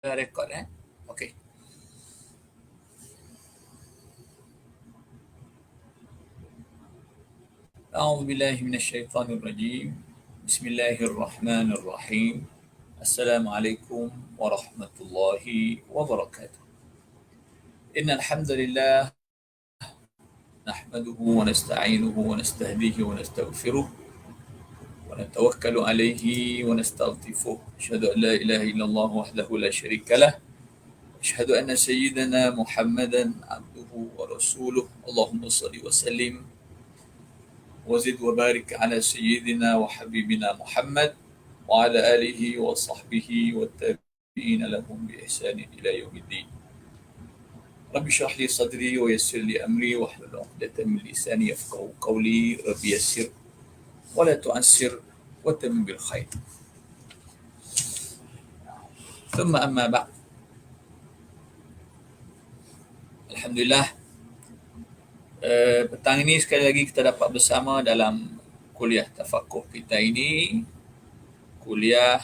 Rekod Okey. A'udzu billahi minasyaitonir rajim. Bismillahirrahmanirrahim. Assalamualaikum warahmatullahi wabarakatuh. Innal hamdalillah nahmaduhu wa nasta'inuhu wa nastahdihi wa nastaghfiruh wa natawakkalu alayhi wa nastaghfiruh. Asyhadu an la ilaha illallah wahdahu la syarika lah. Asyhadu anna sayyidana Muhammadan abduhu wa rasuluh. Allahumma shalli wa sallim وزد وبارك على سيدنا وحبيبنا محمد وعلى آله وصحبه والتابعين لهم بإحسان إلى يوم الدين. رب اشرح لي صدري ويسر لي أمري واحلل عقدة من لساني يفقهوا قولي. رب يسر ولا تعسر وتمم بالخير. ثم أما بعد. Alhamdulillah, petang ini sekali lagi kita dapat bersama dalam kuliah tafakuh kita ini, kuliah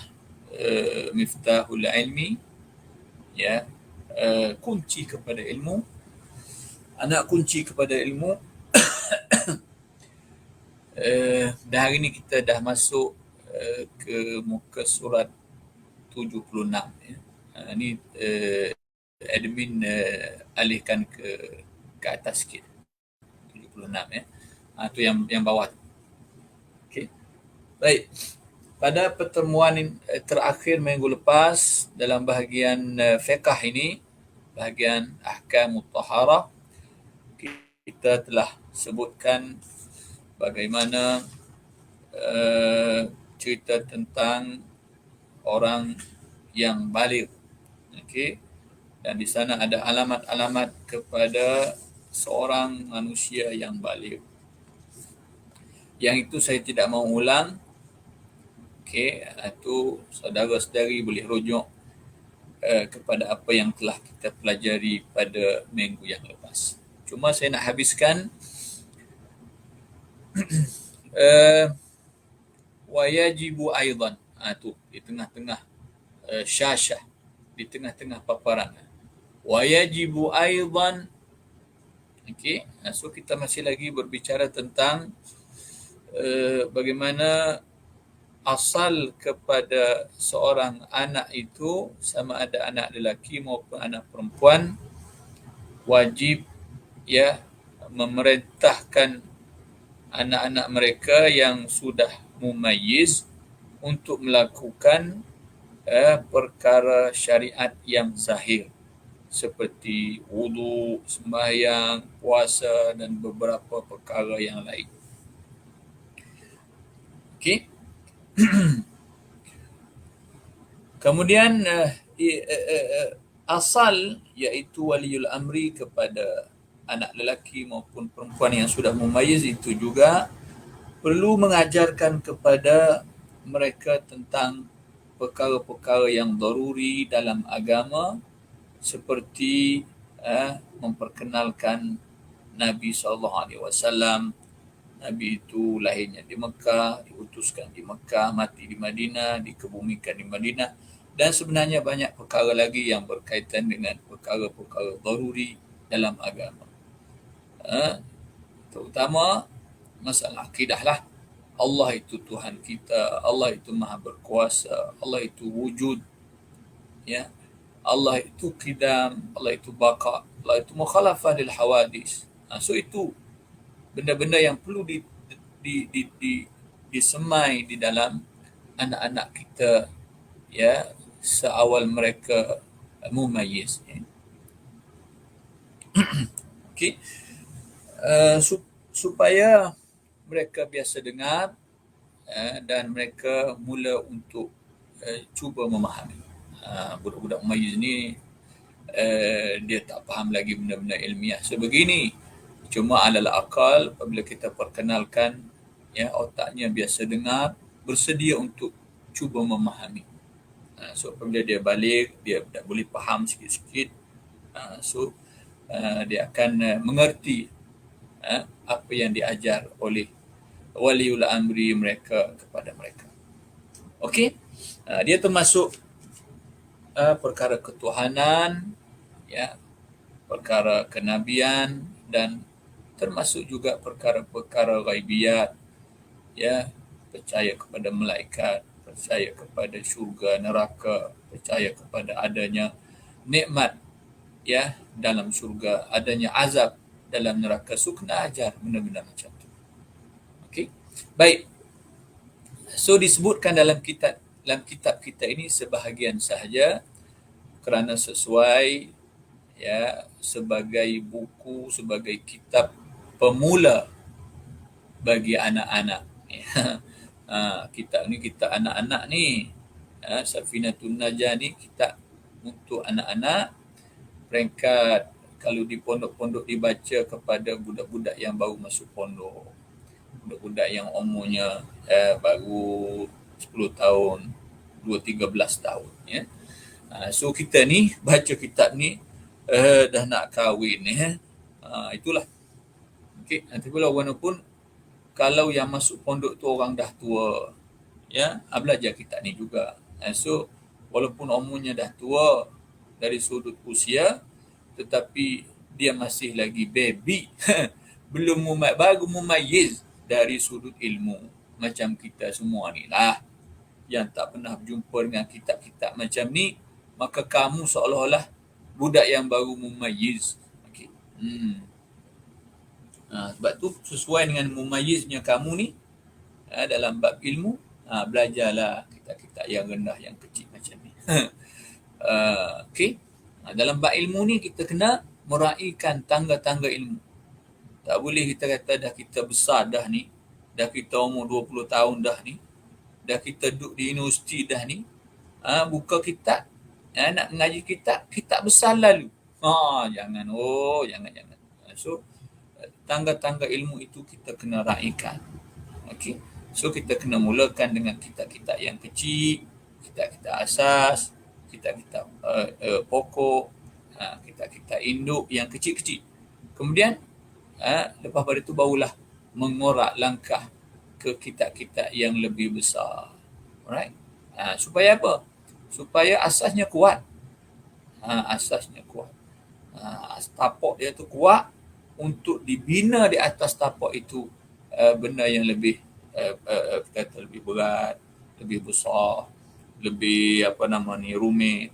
Miftahul Ilmi, ya, kunci kepada ilmu, anak kunci kepada ilmu. Dan hari ini kita dah masuk ke muka surat 76. Ini admin alihkan ke atas sikit. 76 itu yang bawah. Okey. Baik. Pada pertemuan terakhir minggu lepas dalam bahagian fiqh ini, bahagian ahkam taharah, kita telah sebutkan bagaimana cerita tentang orang yang baligh. Okey. Dan di sana ada alamat-alamat kepada seorang manusia yang baligh. Yang itu saya tidak mahu ulang. Okey, itu saudara-saudari boleh rujuk kepada apa yang telah kita pelajari pada minggu yang lepas. Cuma saya nak habiskan wa yajibu aidan, tu di tengah-tengah syashah, di tengah-tengah paparan. Wa yajibu aidan. Okey, so kita masih lagi berbicara tentang bagaimana asal kepada seorang anak itu, sama ada anak lelaki maupun anak perempuan, wajib ya memerintahkan anak-anak mereka yang sudah mumayyiz untuk melakukan perkara syariat yang zahir, seperti wudu, sembahyang, puasa dan beberapa perkara yang lain. Okey. Kemudian asal iaitu waliul amri kepada anak lelaki maupun perempuan yang sudah mumayyiz itu juga perlu mengajarkan kepada mereka tentang perkara-perkara yang daruri dalam agama, seperti memperkenalkan Nabi SAW. Nabi itu lahirnya di Mekah, diutuskan di Mekah, mati di Madinah, dikebumikan di Madinah, dan sebenarnya banyak perkara lagi yang berkaitan dengan perkara-perkara daruri dalam agama. Terutama masalah akidah lah. Allah itu Tuhan kita, Allah itu Maha Berkuasa, Allah itu wujud, ya. Allah itu qidam, Allah itu baqa, Allah itu mukhalafah lil hawadis. So itu benda-benda yang perlu disemai di dalam anak-anak kita, ya, seawal mereka mumayyiz. Okey. Supaya mereka biasa dengar dan mereka mula untuk cuba memahami. Budak-budak mumayyiz ni dia tak faham lagi benda-benda ilmiah sebegini. Cuma alal akal apabila kita perkenalkan, ya, otaknya biasa dengar, bersedia untuk cuba memahami. So apabila dia balik, dia dah boleh faham sikit-sikit. So dia akan mengerti apa yang diajar oleh waliul amri mereka kepada mereka. Okey, dia termasuk perkara ketuhanan, ya, perkara kenabian, dan termasuk juga perkara-perkara ghaibiyat, ya, percaya kepada malaikat, percaya kepada syurga, neraka, percaya kepada adanya nikmat, ya, dalam syurga, adanya azab dalam neraka. So kena ajar benda-benda macam tu. Okey. Baik. So disebutkan dalam kitab kita ini sebahagian sahaja kerana sesuai, ya, sebagai buku, sebagai kitab pemula bagi anak-anak. Kitab ni kitab anak-anak ni. Safinatun Najah ni kitab untuk anak-anak, peringkat kalau di pondok-pondok dibaca kepada budak-budak yang baru masuk pondok, budak-budak yang umurnya baru 10 tahun, 13 tahun, ya. So kita ni baca kitab ni dah nak kahwin, ya. Itulah. Okey, nanti pula walaupun kalau yang masuk pondok tu orang dah tua, ya, belajar kitab ni juga. So walaupun umurnya dah tua dari sudut usia, tetapi dia masih lagi baby, baru mumayyiz dari sudut ilmu. Macam kita semua ni lah, yang tak pernah berjumpa dengan kitab-kitab macam ni, maka kamu seolah-olah budak yang baru mumayyiz. Okay. Sebab tu sesuai dengan mumayyiznya kamu ni, dalam bab ilmu, belajarlah kitab-kitab yang rendah, yang kecil macam ni. Okey. Dalam bab ilmu ni kita kena meraihkan tangga-tangga ilmu. Tak boleh kita kata dah kita besar dah ni, dah kita umur 20 tahun dah ni, dah kita duduk di universiti dah ni, buka kitab, nak mengaji kitab besar lalu. Jangan. So tangga-tangga ilmu itu kita kena raihkan. Okey. So kita kena mulakan dengan kitab-kitab yang kecil, kitab-kitab asas, kitab-kitab pokok, kitab-kitab induk yang kecil-kecil. Kemudian lepas pada itu barulah mengorak langkah ke kitab-kitab yang lebih besar. Alright? Supaya apa? Supaya asasnya kuat. Asasnya kuat. Tapak dia tu kuat untuk dibina di atas tapak itu benda yang lebih kata lebih berat, lebih besar, lebih rumit,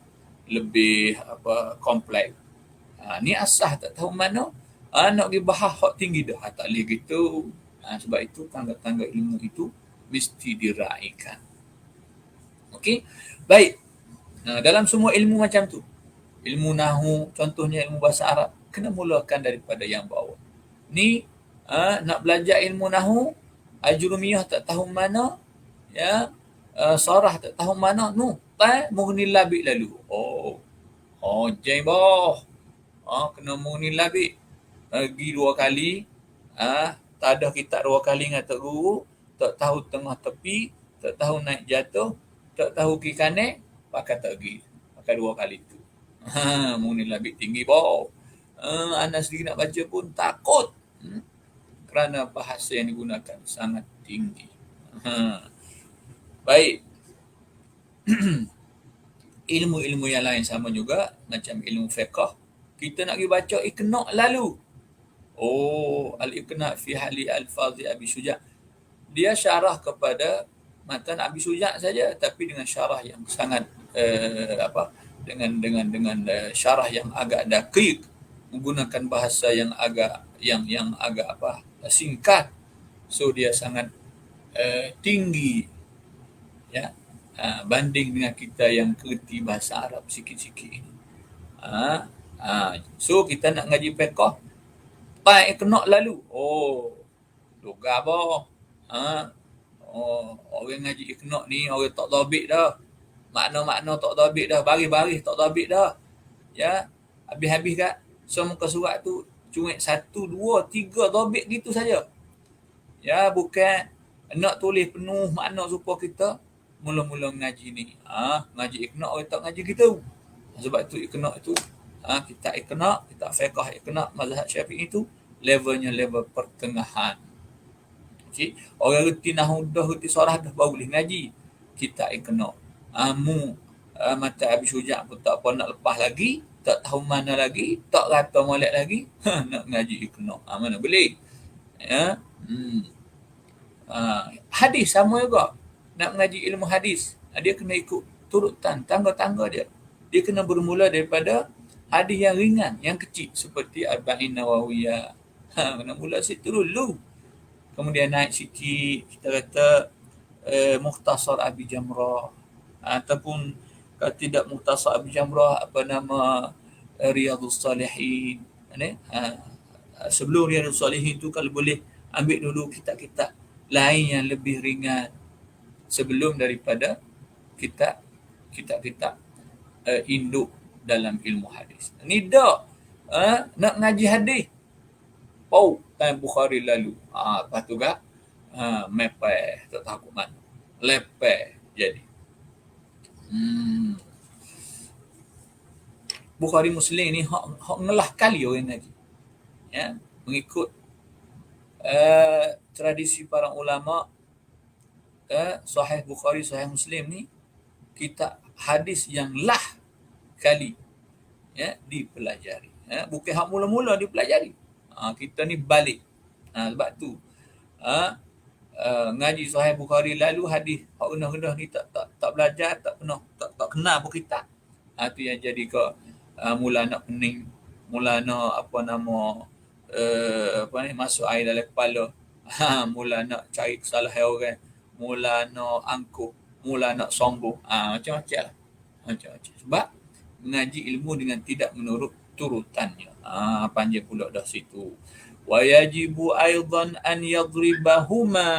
lebih kompleks. Ni asas tak tahu mana, nak pergi bahas hak tinggi dah, tak boleh gitu. Sebab itu tangga-tangga ilmu itu mesti diraihkan. Okey, baik. Dalam semua ilmu macam tu, ilmu nahwu, contohnya ilmu bahasa Arab, kena mulakan daripada yang bawah. Ni nak belajar ilmu nahwu, ajrumiyah tak tahu mana, ya, sarah tak tahu mana, mughni labik lalu. Jaiboh. Kena mughni labik. Pergi 2 kali, tak ada kitab 2 kali dengan tok guru, tak tahu tengah tepi, tak tahu naik jatuh, tak tahu kiri kanan, pakai tak pergi. Pakai 2 kali tu. Mughni labik tinggi boh. Anak sendiri nak baca pun takut. Kerana bahasa yang digunakan sangat tinggi. Baik. Ilmu-ilmu yang lain sama juga, macam ilmu fiqh. Kita nak pergi baca Iqna' lalu. Al-Iqna' fi hali al-fadhi Abi Syuja'. Dia syarah kepada matan Abi Syuja' saja, tapi dengan syarah yang sangat dengan syarah yang agak daqiq, menggunakan bahasa yang agak singkat. So dia sangat tinggi, ya, banding dengan kita yang kerti bahasa Arab sikit-sikit ini. So kita nak ngaji fiqh, Iqna' lalu. Logam boh. Orang ngaji Iqna' ni orang tak dhabit dah. Makna-makna tak dhabit dah, baris-baris tak dhabit dah. Ya, habis-habis kat muka surat tu cuma 1, 2, 3 dhabit gitu saja. Ya, bukan nak tulis penuh makna supaya kita mula-mula ngaji ni. Ngaji Iqna' orang tak ngaji gitu. Sebab tu Iqna' itu, kitab Iqna', kitab fiqh Iqna' mazhab Syafi'i itu levelnya level pertengahan. Okey, orang reti nahwu dah, reti sarah dah, baru boleh ngaji kitab Iqna'. mata Abi Syuja' pun tak apa nak lepas lagi, tak tahu mana lagi, tak rata molek lagi, nak ngaji kena. Mana boleh. Ya. Hadis sama juga. Nak mengaji ilmu hadis, dia kena ikut turutan tangga-tangga dia. Dia kena bermula daripada hadis yang ringan, yang kecil seperti Arba'in Nawawiyah. Kena mula situ dulu. Kemudian naik sikit, kita kata Mukhtasar Abi Jamrah. Ataupun kalau tidak Mukhtasar Abi Jamrah, apa nama, Riyadhus Salihin. Sebelum Riyadhus Salihin tu kalau boleh ambil dulu kitab-kitab lain yang lebih ringan sebelum daripada kitab-kitab induk dalam ilmu hadis. Ni dak nak ngaji hadis. Time Bukhari lalu. Lepas tu gak mepeh, tak tahu mana. Lepeh jadi. Bukhari Muslim ni hak ngelah kali orang ngaji. Ya, mengikut tradisi para ulama, Sahih Bukhari, Sahih Muslim ni kitab hadis yang lah kali dipelajari. Bukan hak mula-mula dipelajari. Kita ni balik. Sebab tu ngaji Sahih Bukhari lalu hadis hak rendah-rendah ni tak belajar, tak pernah tak kenal pun kitab. Tu yang jadi ke mula nak pening, mula nak masuk air dalam kepala. Mula nak cari kesalahan orang, mula nak angkuh, mula nak sombong. Macam-macam lah. Macam-macam. Sebab mengaji ilmu dengan tidak menurut turutannya. Panjang pula dah situ. Wa yajibu aidan an yadribahuma.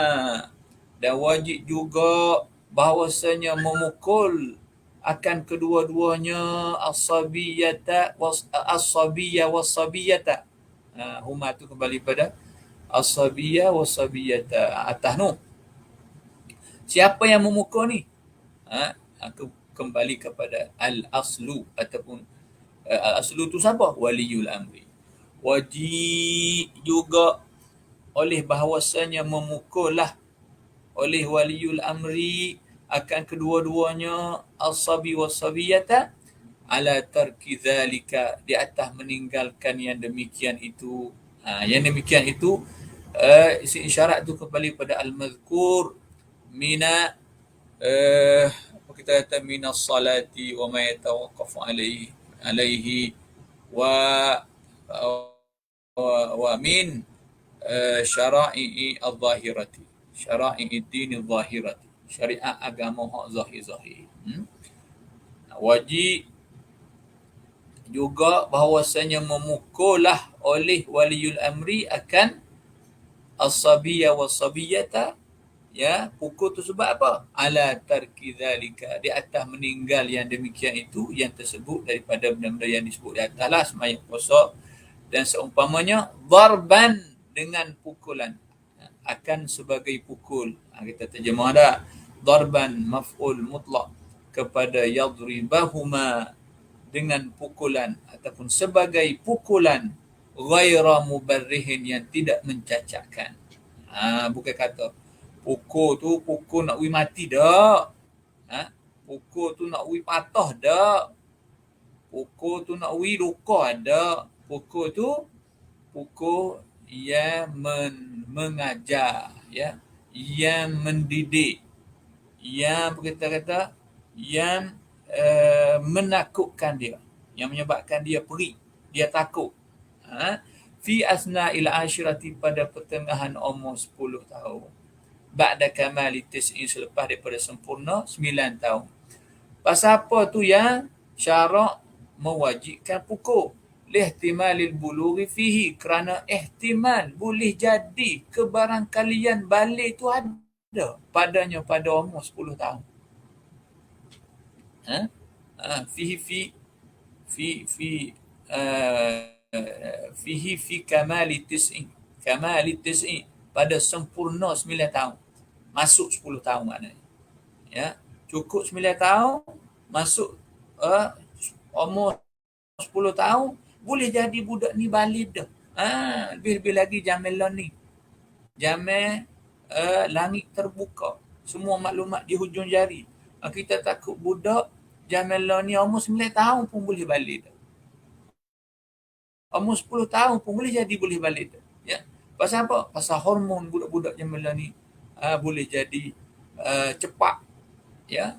Dan wajib juga bahawasanya memukul akan kedua-duanya as-sabiyata was-sabiyya was-sabiyata. Huma tu kembali pada as-sabiyya was-sabiyata. Atas nu. Siapa yang memukul ni? Aku kembali kepada al-aslu ataupun al-aslu tu siapa? Waliyul amri. Wajib juga oleh bahawasanya memukullah oleh waliyul amri akan kedua-duanya as-sabi was-sabiyata ala tarki dhalika, di atas meninggalkan yang demikian itu. Yang demikian itu isi isyarat tu kembali pada al-mazkur mina apa kita kata minas salati wa ma yatawaqqafu alaihi wa min syara'i al-zahirati, syara'i ad-din al-zahirati, syariat agama hak zahir-zahir. Wajib juga bahawasanya memukullah oleh waliyul amri akan as-sabiyya was-sabiyata, pukul tu sebab apa? Ala tarki dhalika, di atas meninggal yang demikian itu, yang tersebut daripada benda-benda yang disebut di atas lah, sembahyang puasa dan seumpamanya, darban, dengan pukulan, akan sebagai pukul. Kita terjemah dah, darban maf'ul mutlak kepada yadribahuma, dengan pukulan ataupun sebagai pukulan, ghaira mubarrihin, yang tidak mencacatkan. Bukan kata pukul tu pukul nak ui mati dak. Pukul tu nak ui patah dak. Pukul tu nak ui luka dak. Pukul tu pukul yang mengajar, yang mendidik, yang kita kata yang menakutkan dia, yang menyebabkan dia perih, dia takut. Fi asna'il ashirati, pada pertengahan umur 10 tahun. Ba'da kamali tis'in, selepas daripada sempurna 9 tahun. Pasal apa tu yang syarak mewajibkan pukul? Lihtimalil bulughi fihi, kerana ihtimal boleh jadi kebarangkalian balik tu ada padanya pada umur 10 tahun. Fihi fi kamali tis'in, pada sempurna 9 tahun. Masuk 10 tahun maknanya. Cukup 9 tahun, masuk umur 10 tahun, boleh jadi budak ni balik dah. Lebih-lebih lagi zaman ni. Zaman langit terbuka. Semua maklumat di hujung jari. Kita takut budak Jamila ni umur 9 tahun pun boleh balik dah. Umur 10 tahun pun boleh jadi boleh balik dah. Ya. Pasal apa? Pasal hormon budak-budak Jamila ni boleh jadi cepat, ya,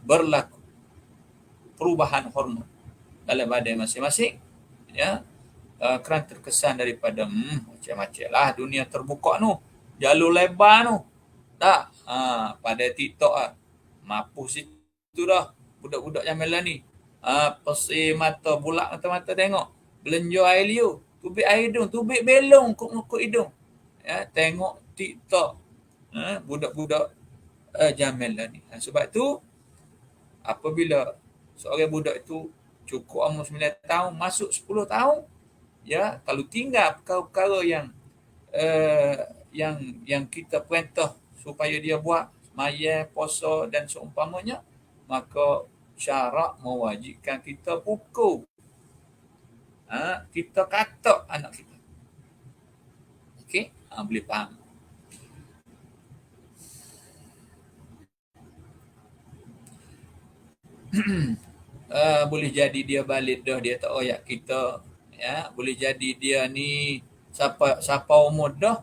berlaku perubahan hormon dalam badan masing-masing, ya, kerana terkesan daripada macam-macam lah dunia terbuka tu, jalur lebar tu. Tak, pada TikTok mampus itu dah budak-budak Jamila ni. Pesih mata, bulak mata-mata tengok. Belenjo air liur, tubik air hidung, tubik belong kuk hidung. Ya, tengok TikTok. Budak-budak Jamila ni. Sebab tu apabila seorang budak itu cukup umur 9 tahun, masuk 10 tahun, ya, kalau tinggal perkara-perkara yang kita perintah supaya dia buat, sembahyang, puasa dan seumpamanya, maka syarak mewajibkan kita pukul. Kita katak anak kita. Okey? Boleh faham. Boleh jadi dia balik dah, dia tak royak kita, ya. Boleh jadi dia ni siapa umur dah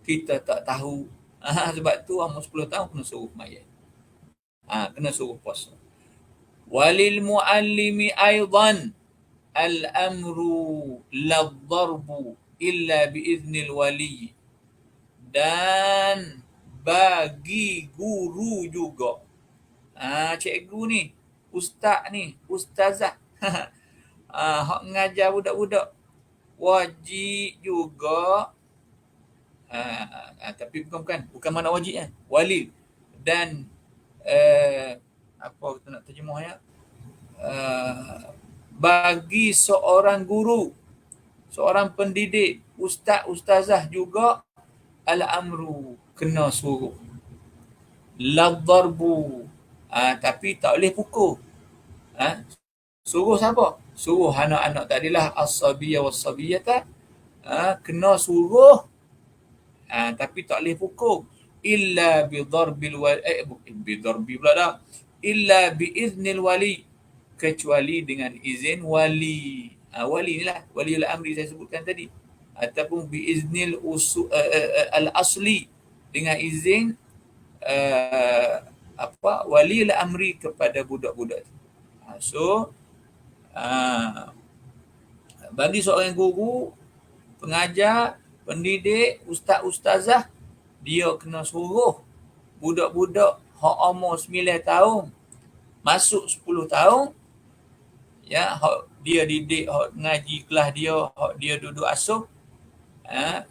kita tak tahu. Sebab tu umur 10 tahun kena suruh mayat. Kena suruh puasa. Walil muallimi aidan al-amru la-dharbu illa biiznil wali. Dan bagi guru juga. Cikgu ni, ustaz ni, ustazah. Hak mengajar budak-budak wajib juga. Tapi bukan mana wajib kan. Wali. Dan apa kita nak terjemah ya? Bagi seorang guru, seorang pendidik, ustaz, ustazah juga al-amru, kena suruh. La-dharbu, tapi tak boleh pukul. Suruh siapa? Suruh anak-anak tadilah as-sabiyya was-sabiyyata, kena suruh, tapi tak boleh pukul. Illa bidharbil wali, bidharbi pula dah. Illa biiznil wali, kecuali dengan izin wali. Wali ni lah, waliul amri saya sebutkan tadi. Ataupun biiznil al-asli, dengan izin waliul amri kepada budak-budak. So bagi seorang guru, pengajar, pendidik, ustaz, ustazah, dia kena suruh budak-budak hak umur 9 tahun masuk 10 tahun, ya, hak dia didik, hak ngaji kelas dia, hak dia duduk asuh,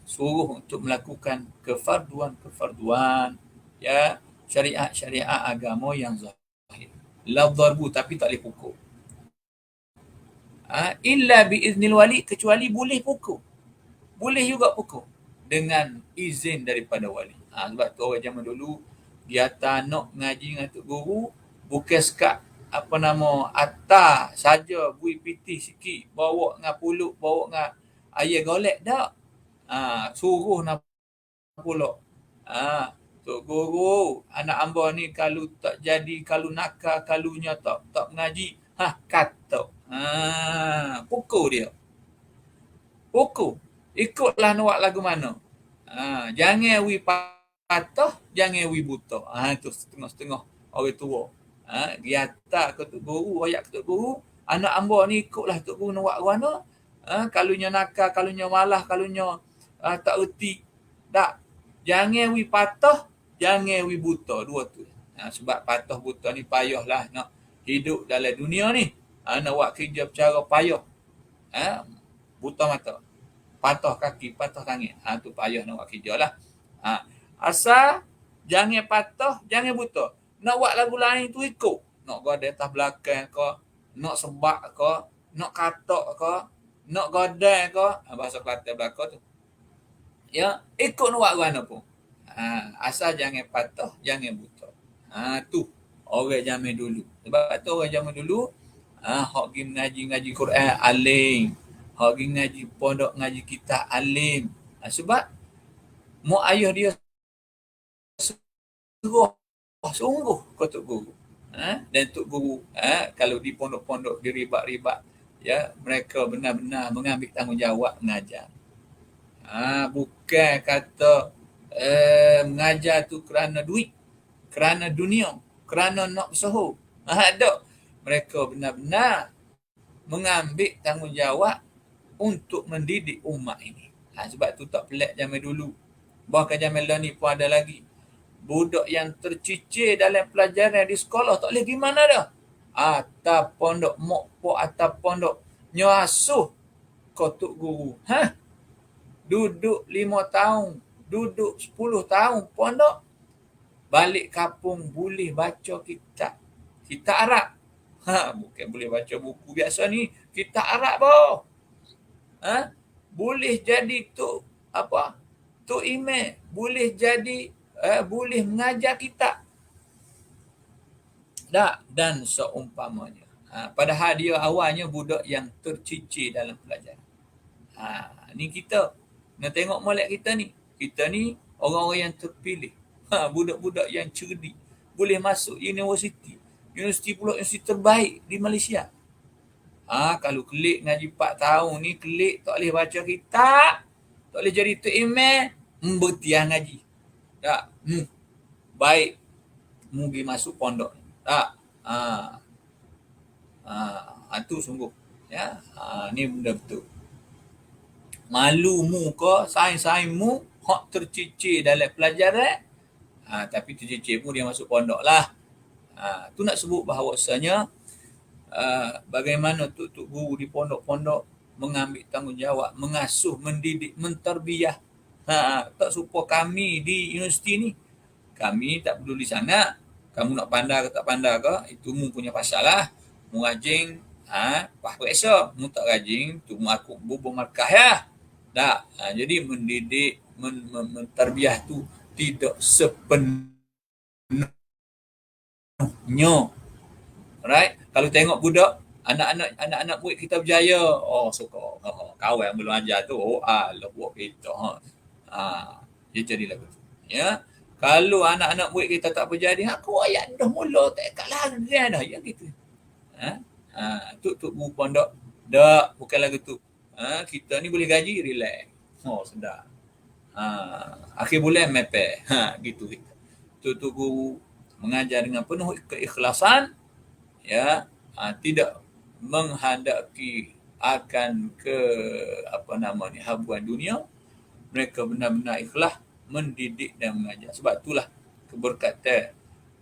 suruh untuk melakukan kefarduan, ya, syariat agama yang zahir. La dharbu, tapi tak boleh pukul. Illa biiznil wali, kecuali boleh pukul. Boleh juga pukul dengan izin daripada wali. Sebab tu orang zaman dulu dia hantar anak ngaji dengan tok guru, bukan sekat atar saja, bui piti sikit, bawa dengan puluk, bawa dengan air golek dak. Suruh nak pulak. Tok guru, anak hamba ni kalau tak jadi, kalau nakal, kalunya tak mengaji, kata. Pukul dia. Pukul. Ikutlah nak buat lagu mana. Jangan wi patah, jangan wi buta. Tu setengah-setengah orang tua. Giata ke tok guru, ayat ke tok guru, anak hamba ni ikutlah tok guru nak buat mana. Kalunya nakal, kalunya malah, kalunya tak erti. Tak. Jangan wi patah, jangan wi buta. Dua tu. Sebab patah buta ni payahlah nak hidup dalam dunia ni. Nak buat kerja secara payah. Buta mata, patah kaki, patah tangan. Tu payah nak buat kerja lah. Asal jangan patah, jangan buta. Nak buat lagu lain tu ikut. Nak goda atas belakang ke, nak sebak ke, nak katak ke, nak goda ke, bahasa Kelantan belakang tu. Ya, ikut nak buat mana pun. Asal jangan patah, jangan buta. Tu orang zaman dulu. Sebab tu orang zaman dulu, hak pergi ngaji Quran alim, hak pergi ngaji pondok, ngaji kitab alim. Sebab mak ayah dia sungguh kata guru. Dan Tok Guru kalau di pondok-pondok di ribat-ribat, ya, mereka benar-benar mengambil tanggungjawab mengajar. Bukan kata mengajar tu kerana duit, kerana dunia, kerana nak bersohor. Tak. Mereka benar-benar mengambil tanggungjawab untuk mendidik umat ini. Sebab tu tak pelik zaman dulu. Bahkan zaman lah ni pun ada lagi. Budak yang tercicir dalam pelajaran di sekolah tak boleh pergi mana dah. Atas pondok mokpok, atas pondok nyasuh kau Tok Guru. Duduk 5 tahun, duduk 10 tahun pondok, balik kampung boleh baca kitab. Kitab Arab. Bukan boleh baca buku biasa ni, kitab Arab boh. Boleh jadi tu apa? Tu imam, boleh jadi boleh mengajar kitab. Dan seumpamanya. Padahal dia awalnya budak yang tercicir dalam pelajaran. Ni kita nak tengok molek kita ni. Kita ni orang-orang yang terpilih. Budak-budak yang cerdik. Boleh masuk universiti. Universiti pula universiti terbaik di Malaysia. Kalau kelik ngaji 4 tahun ni, kelik tak boleh baca kitab, tak boleh jadi tok imam, bertiah ngaji. Tak. Baik pergi masuk pondok. Tak. Tu sungguh. Ya. Ni benda betul. Malu mu ke, saing-saing mu, hak tercicir dalam pelajaran, tapi tercicir pun dia masuk pondok lah. Tu nak sebut bahawasanya bagaimana Tok Guru di pondok-pondok mengambil tanggungjawab, mengasuh, mendidik, menterbiah. Tak serupa kami di universiti ni. Kami tak peduli sangat. Kamu nak pandai ke tak pandai ke, itu mu punya pasal lah. Mu rajin, paksa. Mu tak rajin, tu mu aku bubuh markah ya. Tak. Jadi mendidik, menterbiah tu tidak sepenuhnya. Right? Kalau tengok budak, anak-anak murid kita berjaya, suka. Kawan belum ajar tu, Allah buat kita. Dia jadilah betul. Ya. Kalau anak-anak murid kita tak berjaya, aku ayat dah mula tak kat lagi dah. Ya gitu. Tuk Guru pondok, dak, bukan lagu tu. Kita ni boleh gaji, relax. Sedap. Akhir bulan mepeh. Gitu kita. Tuk Guru mengajar dengan penuh keikhlasan, ya, tidak menghendaki akan ke habuan dunia. Mereka benar-benar ikhlas mendidik dan mengajar. Sebab itulah keberkatan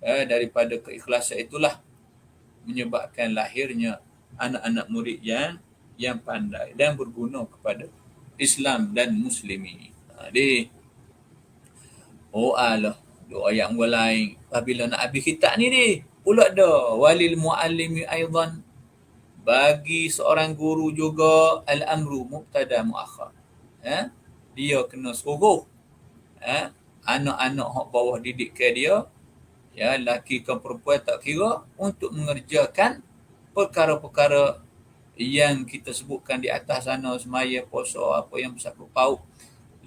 daripada keikhlasan itulah menyebabkan lahirnya anak-anak murid yang pandai dan berguna kepada Islam dan muslimin. Allah, doa yang lain. Apabila nak habis kitab ni pula dah walil muallimi aidan, bagi seorang guru juga al-amru mubtada muakhar. Dia kena suruh anak-anak hak bawah didikan dia, ya, lelaki ke perempuan tak kira, untuk mengerjakan perkara-perkara yang kita sebutkan di atas sana, semaya, puasa, apa yang bersangkut paut.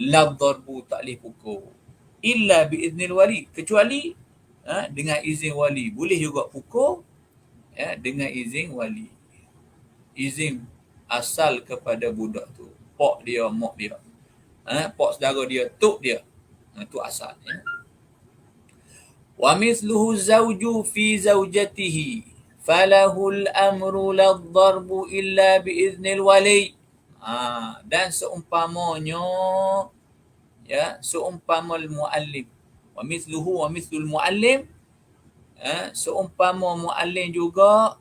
La darbu, tak boleh pukul. Illa biiznil wali, kecuali dengan izin wali. Boleh juga pukul, ya, dengan izin wali. Izin asal kepada budak tu. Pak dia, mak dia. Pak saudara dia, tok dia. Itu asal. Ya. Wa mithluhu zawju fi zawjatihi falahul amru la darbu illa biiznil wali. Dan seumpamanya, ya, seumpamal muallim. Wa mithluhu wa mithlul muallim, seumpama muallim juga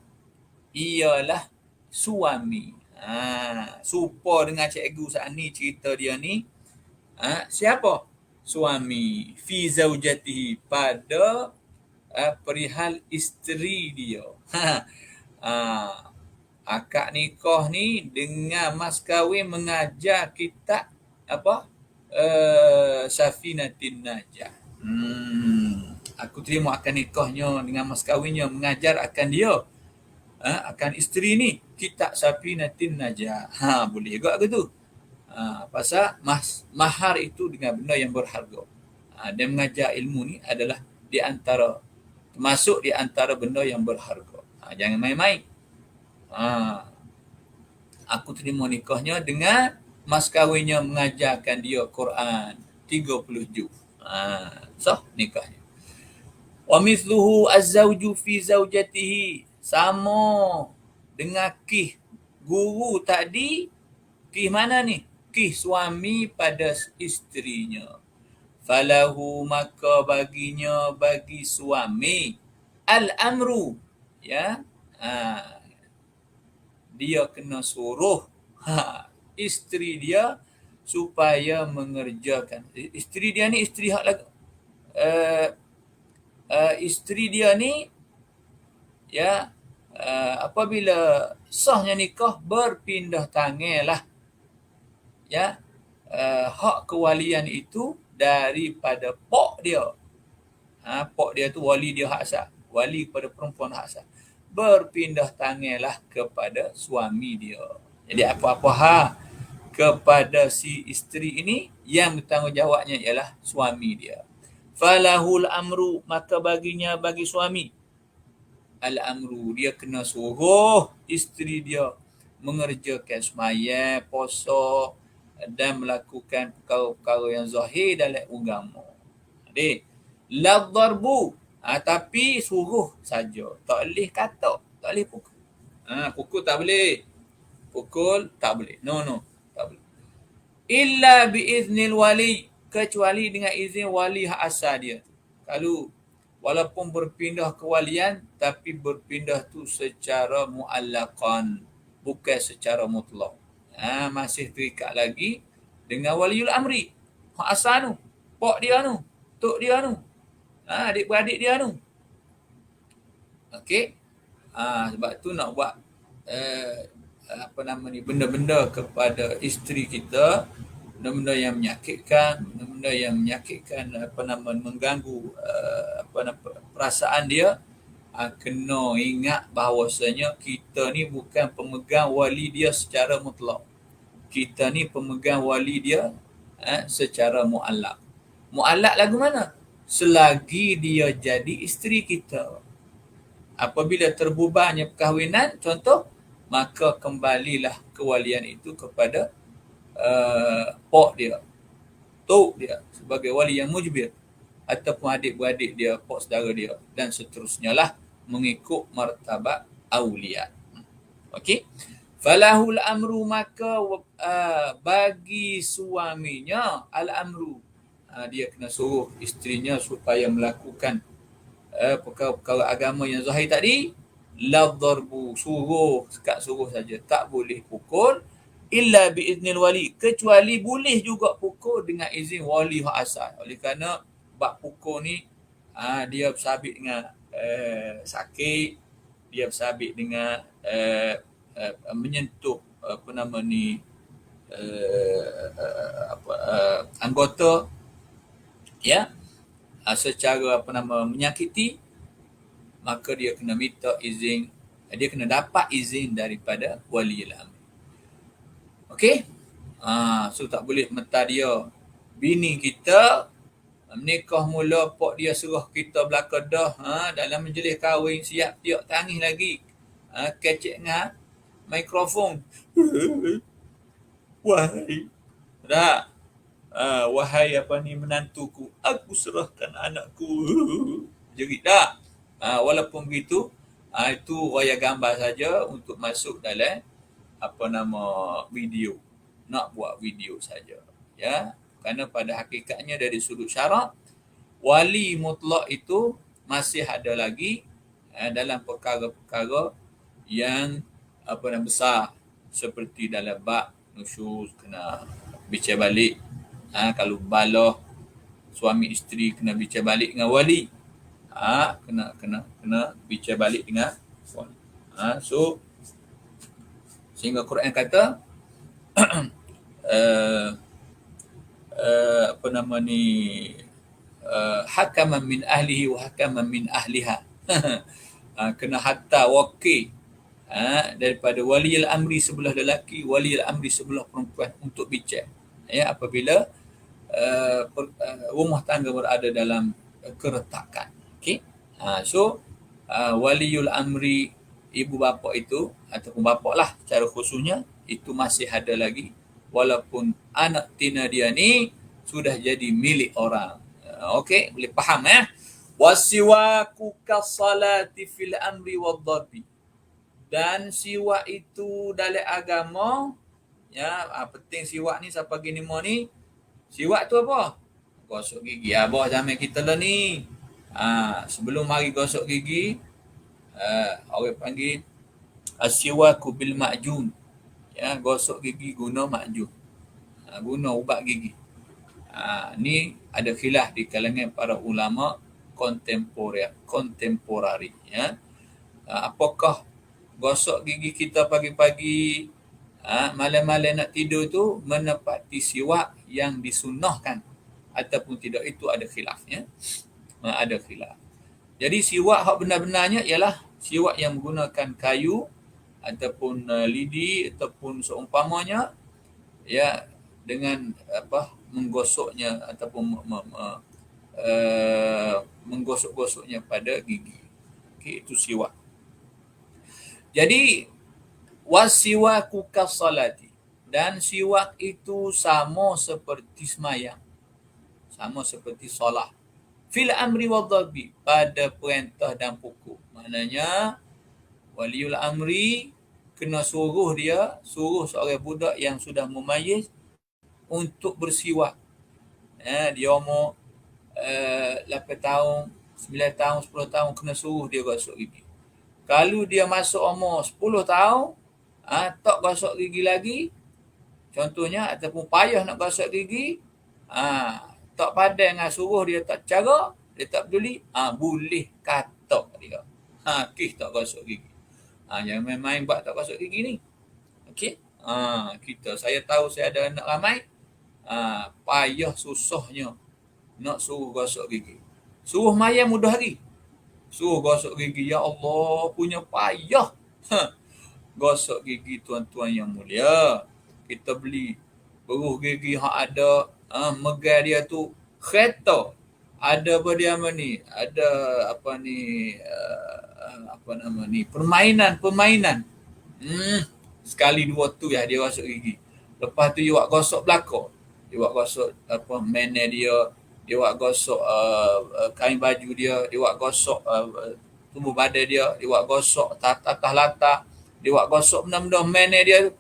ialah suami. Serupa dengan cikgu saat ni cerita dia ni. Siapa? Suami. Fi zaujatihi, pada perihal isteri dia. Akad nikah ni dengan mas kahwin mengajar kitab apa? Safinatin Najah. Aku terima akad nikahnya dengan mas kahwinnya, mengajar akan dia, akan isteri ni, kitab Safinatin Najah. Boleh juga ke tu? Pasal mahar itu dengan benda yang berharga. Dan mengajar ilmu ni adalah di antara termasuk di antara benda yang berharga. Jangan main-main. Aku terima nikahnya dengan mas kahwinnya mengajarkan dia Quran 30 juz. Sah nikahnya. Wa mithluhu az-zawju fi zaujatihi, sama dengan kih guru tadi. Kih mana ni? Kih suami pada isterinya. Falahu, maka baginya, bagi suami, al-amru, ya, dia kena suruh isteri dia supaya mengerjakan. Isteri dia ni isteri hak lagu, isteri dia ni, ya, apabila sahnya nikah, berpindah tangan lah, ya, hak kewalian itu daripada pok dia. Pok dia tu wali dia hak asal, wali kepada perempuan hak asal, berpindah tanganlah kepada suami dia. Jadi apa-apa kepada si isteri ini, yang bertanggungjawabnya ialah suami dia. Falahul amru, maka baginya, bagi suami, al-amru, dia kena suruh isteri dia mengerjakan sembahyang, puasa dan melakukan perkara-perkara yang zahir dalam agama. Jadi la darbu, tapi suruh saja, tak boleh kata, tak boleh pukul. Pukul tak boleh. Pukul tak boleh. No, tak boleh. Illa biiznil wali, kecuali dengan izin wali hak asal dia. Kalau walaupun berpindah kewalian, tapi berpindah tu secara muallaqan, bukan secara mutlak. Masih terikat lagi dengan waliul amri, hak asal tu, pok dia tu, tok dia tu, adik-beradik dia tu. Okey. Sebab tu nak buat benda-benda kepada isteri kita, benda-benda yang menyakitkan, mengganggu perasaan dia, kena ingat bahawasanya kita ni bukan pemegang wali dia secara mutlak. Kita ni pemegang wali dia secara muallaq. Muallaq lagu mana? Selagi dia jadi isteri kita. Apabila terbubarnya perkahwinan, contoh, maka kembalilah kewalian itu kepada pok dia, tok dia sebagai wali yang mujbir, ataupun adik-beradik dia, pok saudara dia, dan seterusnya lah, mengikut martabat aulia. Okey. Falahul amru, maka bagi suaminya al-amru, dia kena suruh isterinya supaya melakukan perkara-perkara agama yang zahir tadi. La darbu, suruh, sekat suruh saja, tak boleh pukul. Illa biiznil wali, kecuali boleh juga pukul dengan izin wali hak asal. Oleh kerana bab pukul ni dia bersabit dengan sakit, dia bersabit dengan menyentuh anggota, ya, secara menyakiti, maka dia kena minta izin, dia kena dapat izin daripada waliul amr. Okey. So tak boleh mentah dia, bini kita menikah mula, pok dia suruh kita belaka dah, dalam majlis kahwin siap tiap tangis lagi, kecek dengan mikrofon. Wahai dah, wahai menantuku, aku serahkan anakku. Jerit dah. Walaupun begitu, itu wayang gambar saja untuk masuk dalam video, nak buat video saja, ya. Kerana pada hakikatnya dari sudut syarak, wali mutlak itu masih ada lagi dalam perkara-perkara yang besar, seperti dalam bab nusyuz, kena bicara balik. Kalau balah suami isteri, kena bicara balik dengan wali. Kena bicara balik dengan wali. So sehingga Quran kata hakaman min ahlihi wa hakaman min ahliha. Kena hatta wakil daripada waliul amri sebelah lelaki, waliul amri sebelah perempuan untuk bicara, ya, apabila rumah tangga berada dalam keretakan. Okey. Waliul amri, ibu bapa itu ataupun bapa lah secara khususnya, itu masih ada lagi walaupun anak tina dia ni sudah jadi milik orang. Okey, boleh faham Wasiwaku kasalati fil amri wadhabi. Dan siwak itu dalam agama, penting siwak ni siapa gini mau ni. Siwak tu apa? Gosok gigi. Abah zaman kita lah ni. Sebelum mari gosok gigi, orang panggil asiwaku bil ma'jun. Gosok gigi guna ma'jun. Guna ubat gigi. Ni ada khilaf di kalangan para ulama kontemporari. Apakah gosok gigi kita pagi-pagi, malam-malam nak tidur tu menepati siwak yang disunnahkan ataupun tidak, itu ada khilaf. Ada khilaf. Jadi siwak hak benar-benarnya ialah siwak yang menggunakan kayu ataupun lidi ataupun seumpamanya, dengan menggosoknya ataupun menggosok-gosoknya pada gigi. Okey, itu siwak. Jadi wasiwaku kasalati, dan siwak itu sama seperti semayang, sama seperti solat. Fil amri wadhabi, pada perintah dan pokok. Maknanya waliul amri kena suruh seorang budak yang sudah mumayyiz untuk bersiwak. Dia umur 8 tahun, 9 tahun, 10 tahun, kena suruh dia gosok gigi. Kalau dia masuk umur 10 tahun, tak gosok gigi lagi, contohnya, ataupun payah nak gosok gigi, tak pandai dengan suruh dia, tak cara, dia tak peduli, boleh katak dia. Kis tak gosok gigi. Jangan main-main buat tak gosok gigi ni. Okey? Saya tahu saya ada anak ramai, payah susahnya nak suruh gosok gigi. Suruh mayang mudah lagi. Suruh gosok gigi, ya Allah, punya payah. Gosok gigi tuan-tuan yang mulia. Kita beli beruh gigi hak ada, megai dia tu kereta. Ada apa dia ni? Ada permainan. Sekali dua tu dia gosok gigi. Lepas tu dia buat gosok belakang. Dia buat gosok mana dia buat gosok kain baju dia buat gosok tubuh badan dia buat gosok atas latar, dia buat gosok benda-benda mana dia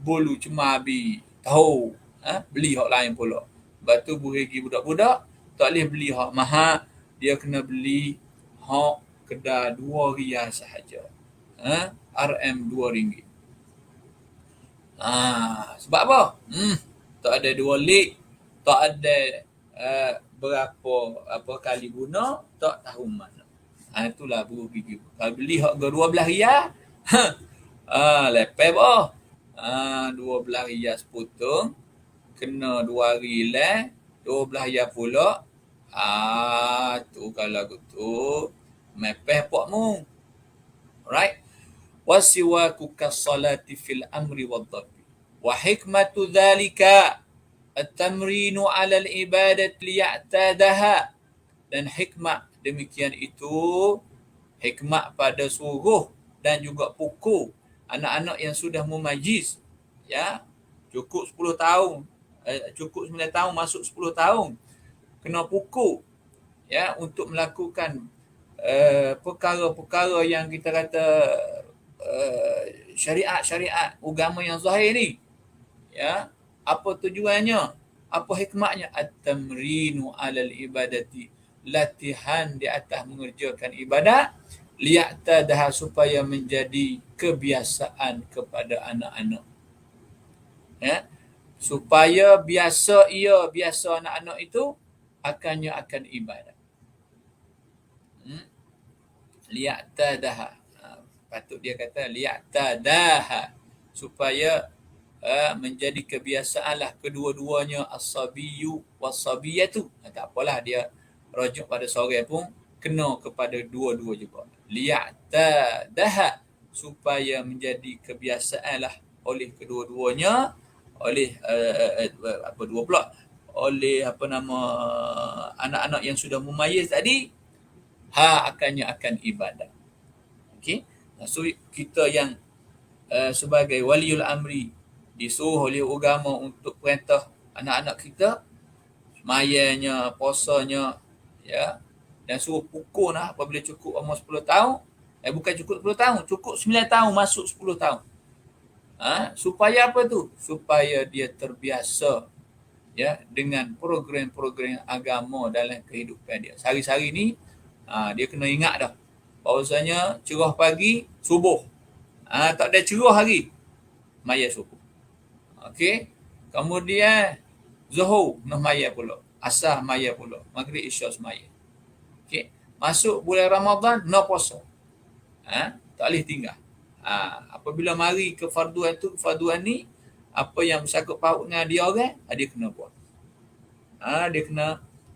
bulu cuma habis. Tahu, beli hak lain pula. Lepas tu gigi budak-budak tak boleh beli hak mahal, dia kena beli hak kedai RM2 sahaja. RM2. Sebab apa? Tak ada 2 lik, tak ada berapa kali guna, tak tahu mana. Itulah buruh gigi. Kalau beli hak RM12, lepas apa? RM12 sepotong, kena 2 hari lah, RM12 pula. Tu kalau gitu, mepeh pokmu. Alright? Wasiwaku kasalati fil amri wadhabi. Wa hikmatu dhalika at-tamrinu 'ala al-ibadat liya'tadaha. Dan hikmah demikian itu, hikmah pada suruh dan juga pukul anak-anak yang sudah mumayyiz, cukup 10 tahun, cukup 9 tahun masuk 10 tahun, kena pukul untuk melakukan perkara-perkara yang kita kata syariat agama yang zahir ni. Apa tujuannya? Apa hikmahnya? At-tamrinu 'alal ibadati, latihan di atas mengerjakan ibadat, liya'tadaha, supaya menjadi kebiasaan kepada anak-anak. Supaya biasa anak-anak itu akan ibadat. Liya'tadaha. Patut dia kata liya'tadaha, supaya menjadi kebiasaanlah kedua-duanya, as-sabiyyu was-sabiyatu. Tak apalah dia rujuk pada seorang pun kena kepada dua-dua juga. Liya'tadaha, supaya menjadi kebiasaanlah oleh kedua-duanya, oleh oleh anak-anak yang sudah mumayyiz tadi, akannya akan ibadah. Okey. So kita yang sebagai waliul amri disuruh oleh agama untuk perintah anak-anak kita, semayanya, puasanya, ya, dan suruh pukul apabila cukup umur 10 tahun. Bukan cukup 10 tahun, cukup 9 tahun masuk 10 tahun. Supaya apa tu? Supaya dia terbiasa, ya, dengan program-program agama dalam kehidupan dia. Sehari-hari ni dia kena ingat dah bahawasanya cerah pagi subuh. Tak ada cerah hari, maya subuh. Okey. Kemudian Zuhur nak maya pula, Asar maya pula, Maghrib Isyak semaya. Okey. Masuk bulan Ramadan nak puasa. Tak boleh tinggal. Apabila mari ke farduan tu, farduan ni apa yang bersangkut paut dengan dia orang, dia kena buat.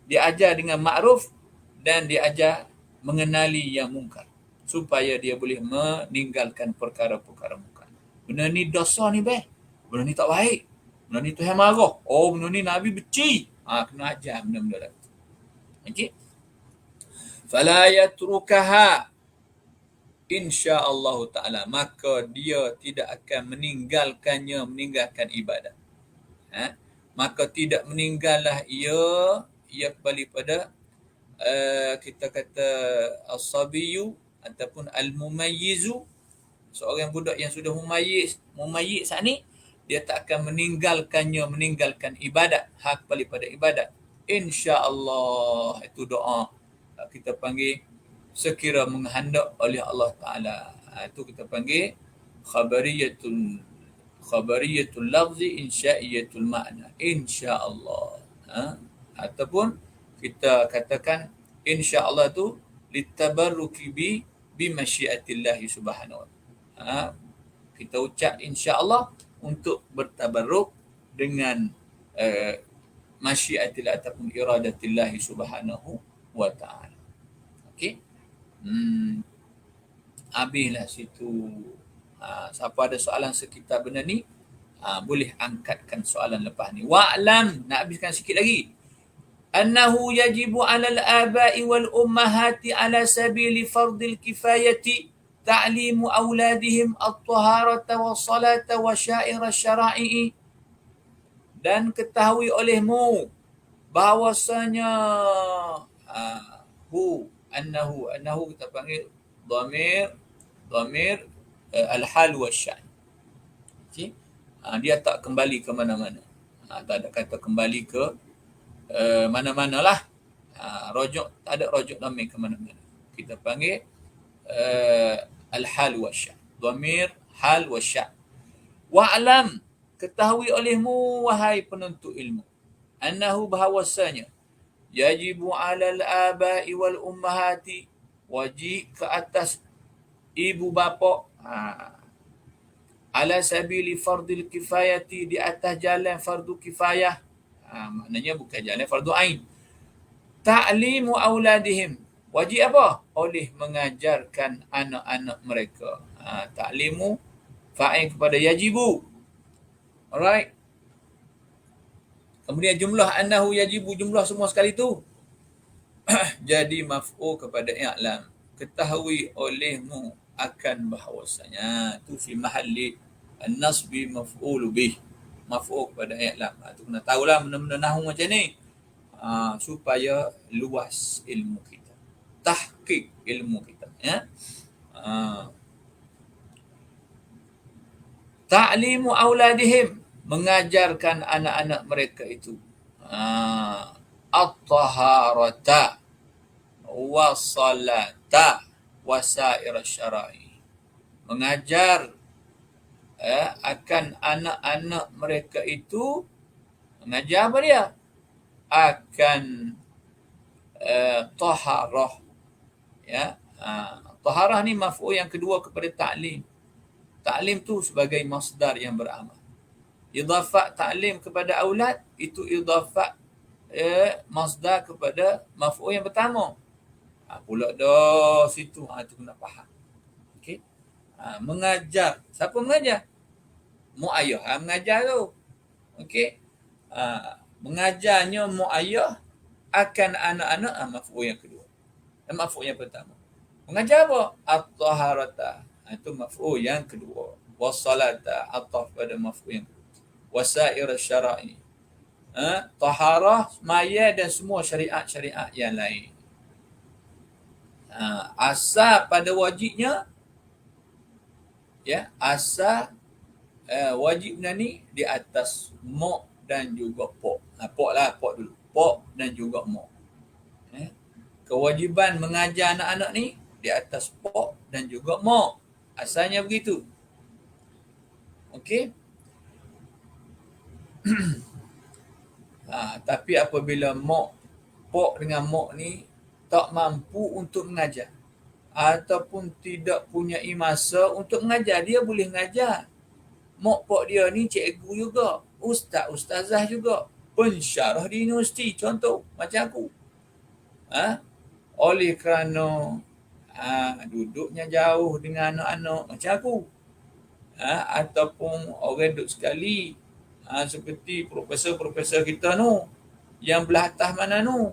Dia ajar dengan makruf dan dia ajar mengenali yang mungkar supaya dia boleh meninggalkan perkara-perkara mungkar. Benda ni dosa ni benda ni tak baik, benda ni Tuhan marah, benda ni Nabi benci. Kena ajar benda-benda tu. Okey. Fala yatrukaha, insya-Allah taala, maka dia tidak akan meninggalkan ibadah. Maka tidak meninggallah ia kembali pada kita kata as-sabiyu ataupun al-mumayyizu, seorang budak yang sudah mumayyiz saat ni, dia tak akan meninggalkan ibadat, kembali pada ibadat. Insya-Allah, itu doa kita panggil sekira menghendak oleh Allah Taala. Itu kita panggil khabariyatul lafzi, insyaiyatul makna. Insya-Allah. Ataupun kita katakan insya-Allah tu litabarruki bi masyiatillah subhanahu wa ta'ala. Kita ucap insya-Allah untuk bertabarruk dengan masyiatillah ataupun iradatillah subhanahu wa ta'ala. Okey. Habislah situ. Siapa ada soalan sekitar benda ni, boleh angkatkan soalan lepas ni. Wa'lam, nak habiskan sikit lagi. Annahu yajibu 'alal aba'i wal ummahati 'ala sabili fardil kifayati ta'limu auladihim at-taharata was-salata wa syair asy-syara'i. Dan ketahui olehmu bahawasanya annahu kita panggil dhamir al-hal wa sya'n. Okay? Dia tak kembali ke mana-mana. Tak ada kata kembali ke mana-mana lah. Rujuk, tak ada rujuk dhamir ke mana-mana. Kita panggil al-hal wa sya'n. Dhamir hal wa sya'n. Wa'lam, ketahui olehmu wahai penuntut ilmu, annahu bahawasanya yajibu 'alal aba'i wal ummahati, wajib ke atas ibu bapa, ala sabili fardil kifayati, di atas jalan fardu kifayah, maknanya bukan jalan fardu ain. Ta'limu auladihim, wajib apa? Oleh mengajarkan anak-anak mereka. Ta'limu fa'il kepada yajibu. Alright. Kemudian jumlah annahu yajibu, jumlah semua sekali tu jadi maf'ul kepada i'lam, ketahui olehmu akan bahawasanya. Tu fi mahalli an-nasbi maf'ul bih, maf'ul kepada i'lam. Tu kena tahulah benda-benda nahwu macam ni, supaya luas ilmu kita, tahqiq ilmu kita, ya. Ta'limu auladihim, mengajarkan anak-anak mereka itu at-taharata wa salata wa sa'ir syara'i. Mengajar akan anak-anak mereka itu, mengajar apa dia? Akan taharah, ya. Taharah ni maf'ul yang kedua kepada ta'lim. Ta'lim tu sebagai masdar yang beramal. Idafat ta'lim kepada aulad itu idafat masdar kepada maf'ul yang pertama. Pula dah situ, tu kena faham. Okey. Mengajar. Siapa mengajar? Mu'ayyah mengajar tu. Okey. Mengajarnya mu'ayyah akan anak-anak, maf'ul yang kedua. Maf'ul yang pertama. Mengajar apa? At-taharata. Itu maf'ul yang kedua. Was-salata, ataf pada maf'ul yang kedua. Wasair syara'i. Taharah, maya dan semua syariat-syariat yang lain. Asal pada wajibnya, ya, asal wajibnya ni di atas mo' dan juga po'. Po' dulu. Po' dan juga mo'. Kewajiban mengajar anak-anak ni di atas po' dan juga mo'. Asalnya begitu. Okey. Tapi apabila po' dengan mo' ni tak mampu untuk mengajar ataupun tidak punya masa untuk mengajar, dia boleh mengajar. Mak pak dia ni cikgu juga, ustazah juga, pensyarah di universiti contoh macam aku. Oleh kerana duduknya jauh dengan anak-anak macam aku, ataupun orang duduk sekali, seperti profesor-profesor kita nu yang belah atas mana nu,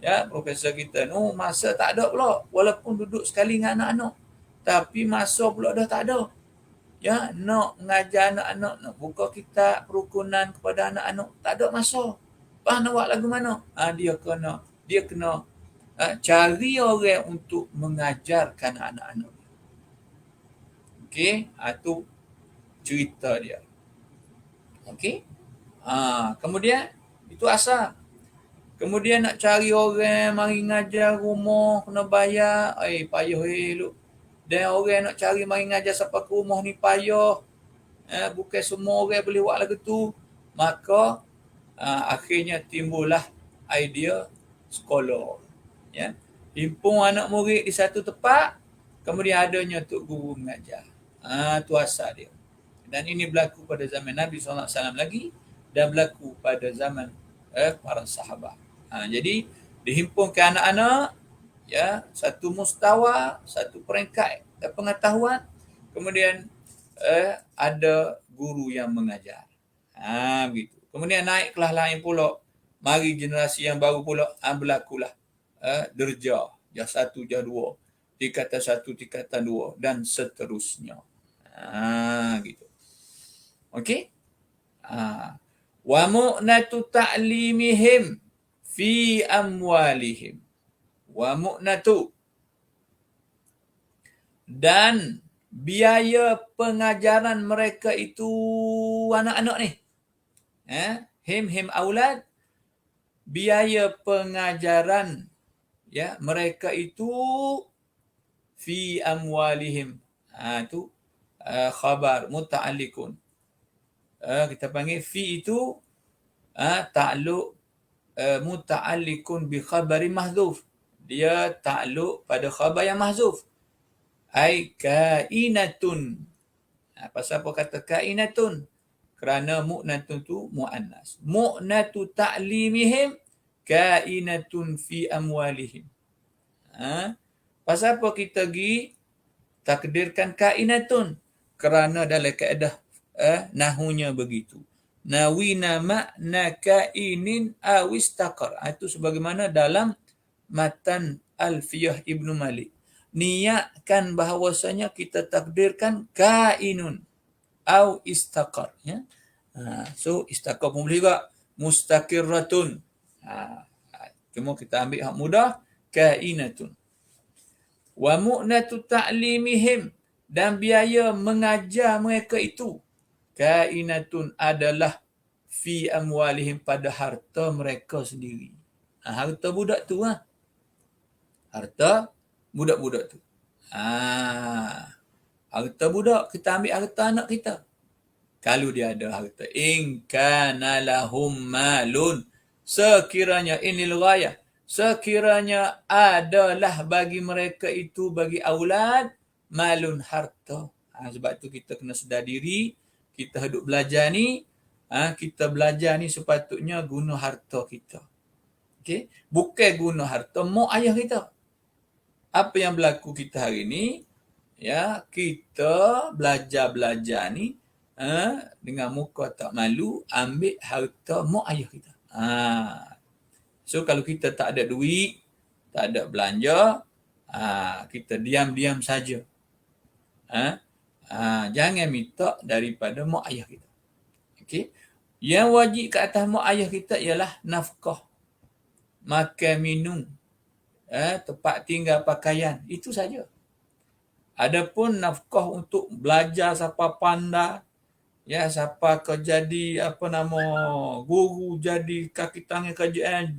ya, profesor kita nu masa tak ada pula, walaupun duduk sekali dengan anak-anak tapi masa pula dah tak ada. Ya, nak mengajar anak-anak, nak buka kitab perukunan kepada anak-anak, tak ada masa. Nak buat lagu mana? Dia kena cari orang untuk mengajarkan anak-anak. Okey, itu cerita dia. Okey. Kemudian itu asal. Kemudian nak cari orang mari ngajar rumah kena bayar, payah elok. Dan orang nak cari mari ngajar sampai ke rumah ni payah. Bukan semua orang boleh buat lagu tu. Maka akhirnya timbullah idea sekolah. Ya. Himpun anak murid di satu tempat, kemudian adanya tok guru mengajar. Tu asal dia. Dan ini berlaku pada zaman Nabi SAW lagi dan berlaku pada zaman para sahabat. Jadi dihimpunkan anak-anak, ya, satu mustawa, satu peringkat pengetahuan, kemudian ada guru yang mengajar. Begitu. Kemudian naik kelas lain pula, mari generasi yang baru pula, berlakulah darjah, jah 1, jah 2, tingkatan 1, tingkatan 2 dan seterusnya. Gitu. Okey? Wa mu'natu ta'limihim fi amwalihim. Wa mu'natu, dan biaya pengajaran mereka itu anak-anak ni. Him aulad, biaya pengajaran, ya, mereka itu fi amwalihim. Itu khabar muta'alliqun. Kita panggil fi itu ta'alluq muta'alliqun bi khabari mahdzuf. Dia ta'alluq pada khabar yang mahdzuf. Ai kainatun. Pasal apa kata kainatun? Kerana mu'natun tu mu'annas. Mu'natu ta'limihim kainatun fi amwalihim. Pasal apa kita pergi takdirkan kainatun? Kerana dalam kaedah nahunya begitu. Nawina makna kainin awistaqar. Itu sebagaimana dalam matan Alfiyah Ibnu Malik. Niatkan bahawasanya kita takdirkan kainun au istaqar, ya. So istaqar pun boleh juga, mustaqirratun. Cuma kita ambil hak mudah, kainatun. Wa mu'natu ta'limihim, dan biaya mengajar mereka itu, kainatun adalah fi amwalihim, pada harta mereka sendiri. Harta budak tu harta budak-budak tu. Harta budak, kita ambil harta anak kita. Kalau dia ada harta. In kana lahum malun. Sekiranya, inil ghayah, sekiranya adalah bagi mereka itu, bagi aulad, malun, harta. Sebab tu kita kena sedar diri, kita hidup belajar ni, kita belajar ni sepatutnya guna harta kita. Okay? Bukan guna harta mak ayah kita. Apa yang berlaku kita hari ni, ya, kita belajar ni dengan muka tak malu ambil harta mak ayah kita. So kalau kita tak ada duit, tak ada belanja, Kita diam-diam saja. Jangan minta daripada mak ayah kita. Okey. Yang wajib ke atas mak ayah kita ialah nafkah, makan minum, tempat tinggal, pakaian, itu saja. Adapun nafkah untuk belajar siapa pandai, ya, siapa ke jadi guru, jadi kaki tangan kerjaan,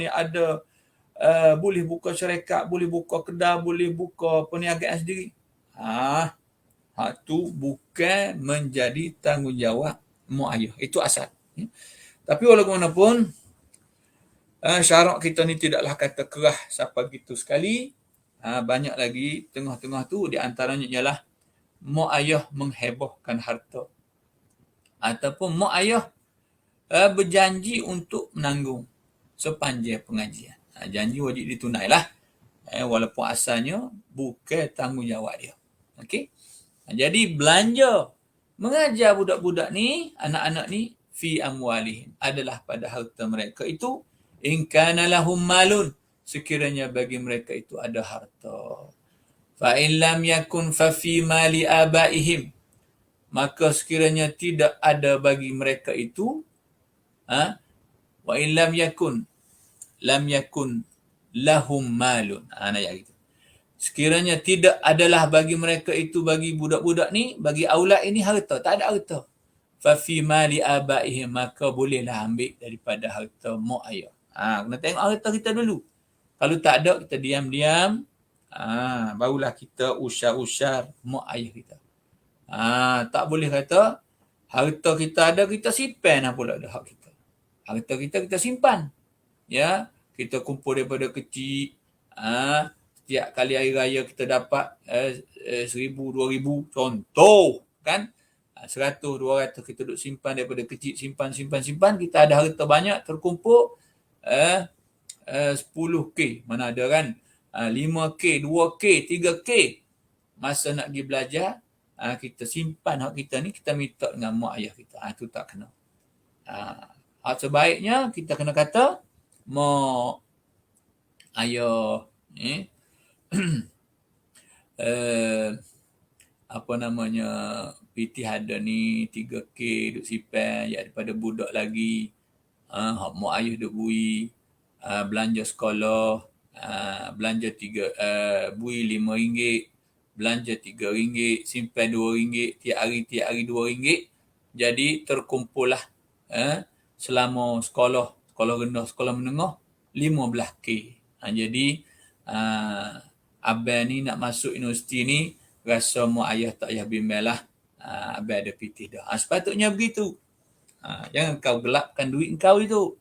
ada boleh buka syarikat, boleh buka kedai, boleh buka perniagaan sendiri. Tu bukan menjadi tanggungjawab mak ayah. Itu asal. Tapi walaupun syarak kita ni tidaklah kata kerah sampai gitu sekali. Banyak lagi tengah-tengah tu, di antaranya ialah mak ayah menghebohkan harta. Ataupun mak ayah berjanji untuk menanggung sepanjang pengajian. Janji wajib ditunailah. Walaupun asalnya bukan tanggungjawab dia. Okey. Jadi belanja mengajar budak-budak ni, anak-anak ni, fi amwalihim, adalah pada harta mereka itu, in kana lahum malun, sekiranya bagi mereka itu ada harta. Fa in lam yakun fa fi mali abaihim, maka sekiranya tidak ada bagi mereka itu, wa in lam yakun lahum malun. Ayat gitu. Sekiranya tidak adalah bagi mereka itu, bagi budak-budak ni, bagi aulad ini harta, tak ada harta. Fa fi mali abaihim, maka bolehlah ambil daripada harta mak ayah. Kena tengok harta kita dulu. Kalau tak ada, kita diam-diam, barulah kita usar-usar mak ayah kita. Tak boleh kata harta kita ada, kita simpan pula ada hak kita. Harta kita simpan. Ya, kita kumpul daripada kecil. Setiap kali hari raya kita dapat 1,000, 2,000, contoh kan, 100, 200 kita duduk simpan daripada kecil, simpan, kita ada harta banyak terkumpul 10K, mana ada kan, 5K, 2K, 3K. Masa nak pergi belajar, kita simpan hak kita ni, kita minta dengan mak ayah kita. Itu tak kena. Hak sebaiknya kita kena kata, mak ayah ni PT ada ni 3K duk simpan, ya, daripada budak lagi, mak ayah duk bui, belanja sekolah, belanja bui RM5, belanja RM3, simpan RM2, tiap hari RM2. Jadi terkumpul lah selama sekolah rendah, sekolah menengah 15K. Jadi abang ni nak masuk universiti ni, rasa mak ayah tak payah bimbang lah, abang ada PT dah. Sepatutnya begitu. Jangan kau gelapkan duit kau itu,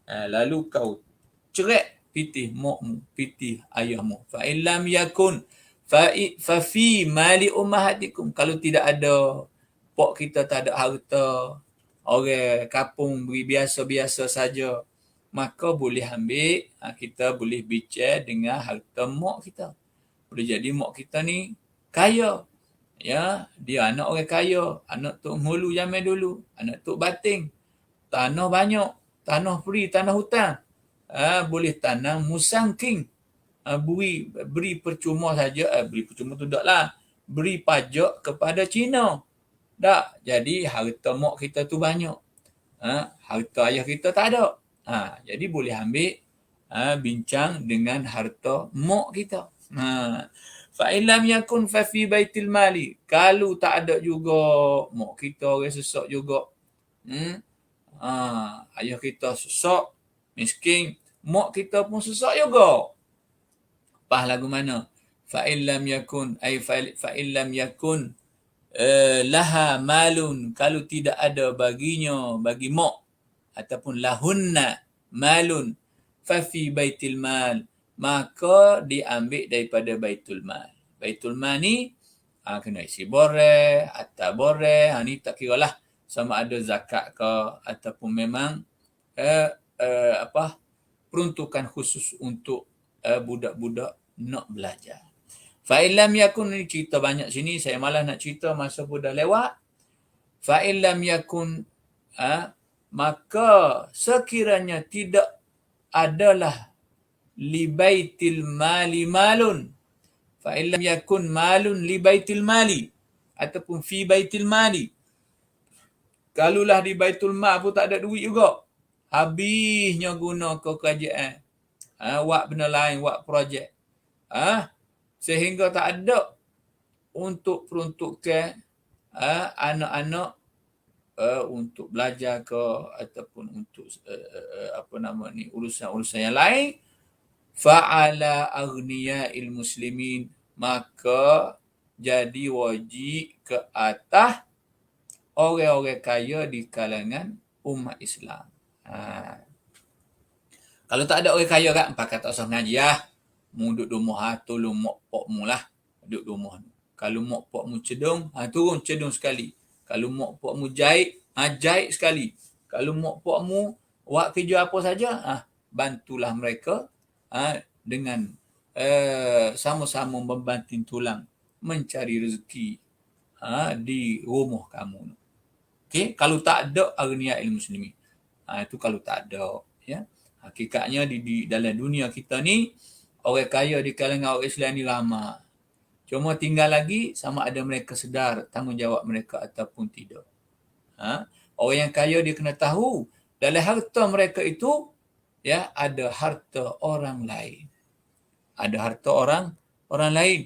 lalu kau cerak PT makmu, PT ayahmu. Fa illam yakun fa fi mali ummahatikum, kalau tidak ada, pok kita tak ada harta, orang kampung beri biasa-biasa saja, maka boleh ambil, kita boleh bicara dengan harta mak kita. Boleh jadi mak kita ni kaya, ya, dia anak orang kaya, anak Tok Hulu zaman dulu, anak Tok Bating, tanah banyak, tanah free, tanah hutang, boleh tanam musang king, beri percuma saja, beri percuma tu tak lah, beri pajak kepada Cina. Tak, jadi harta mak kita tu banyak, harta ayah kita tak ada. Jadi boleh ambil, bincang dengan harta mak kita. Fa illam yakun fa fi baitil mali, kalau tak ada juga, mak kita orang sesak juga, ayah kita sesak, miskin, mak kita pun sesak juga. Pas lagu mana? Fa illam yakun laha malun, kalau tidak ada baginya, bagi mak, ataupun lahunna malun, fa fi baitil mal, maka diambil daripada baitul mal. Baitul mal ni kena isi boreh, atas boreh, ni tak kira lah sama ada zakat ke ataupun memang peruntukan khusus untuk budak-budak nak belajar. Fa illam yakun, ni cerita banyak sini, saya malas nak cerita, masa pun dah lewat. Fa illam yakun, maka sekiranya tidak adalah li baitil mali malun. Fa in lam yakun malun li baitil mali ataupun fi baitil mali. Kalulah di baitul mal pun tak ada duit juga. Habisnya guna ke kerajaan. Buat benda lain, buat projek. Sehingga tak ada untuk peruntukan anak-anak untuk belajar ke ataupun untuk urusan-urusan yang lain. Fa'ala aghniya'il muslimin, maka jadi wajib ke atas orang-orang kaya di kalangan umat Islam. Kalau tak ada orang kaya kan, pakai tak usah mengaji lah. Mu duduk rumah, tolong mak pok mu lah. Duduk rumah. Kalau mak pok mu cedung, turun cedung sekali. Kalau mak pok mu jahit, jahit sekali. Kalau mak pok mu buat kerja apa saja, bantulah mereka dengan sama-sama membanting tulang mencari rezeki di rumah kamu. Okay? Kalau tak ada aghniya'il muslimin. Itu kalau tak ada. Ya. Hakikatnya di dalam dunia kita ni, orang kaya di kalangan orang Islam ni ramai. Cuma tinggal lagi sama ada mereka sedar tanggungjawab mereka ataupun tidak. Orang yang kaya dia kena tahu dalam harta mereka itu ya ada harta orang lain. Ada harta orang lain.